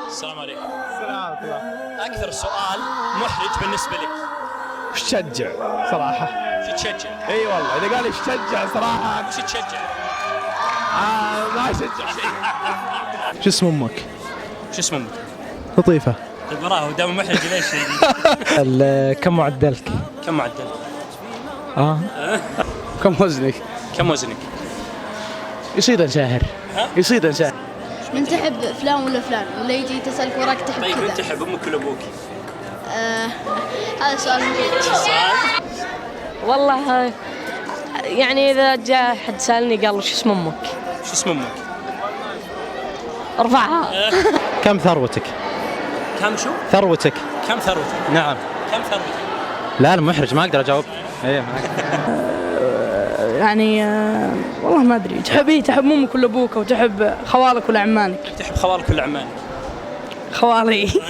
السلام عليكم. السلام ورحمة الله. أكثر سؤال محرج بالنسبة لك. وش تشجع صراحة؟ شو تشجع؟ اي والله اذا قال ايش تشجع صراحة وش تشجع؟ ما اشجع شيء. شو اسم امك؟ شو اسمه؟ لطيفة. طيب وراه دام محرج ليش؟ كم معدلك؟ كم معدل؟ كم وزنك؟ كم وزنك؟ يصيد انشهر. ها؟ يصيد انشهر. من تحب فلان ولا فلان ولا يجي تسألك وراك تحب طيب كذا؟ من تحب أمك ولا أبوك؟ هذا سؤال مهم. والله يعني إذا جاء حد سألني قال له شو اسم أمك؟ شو اسم أمك؟ ارفعها. كم ثروتك؟ كم شو؟ ثروتك. كم ثروتك؟ نعم. كم ثروتك؟ لا المحرج ما اقدر اجاوب. ايه ما أقدر. يعني والله ما أدري، تحب أمك ولا أبوك أو تحب خوالك ولا عمانك؟ تحب خوالك ولا عمانك؟ خوالي.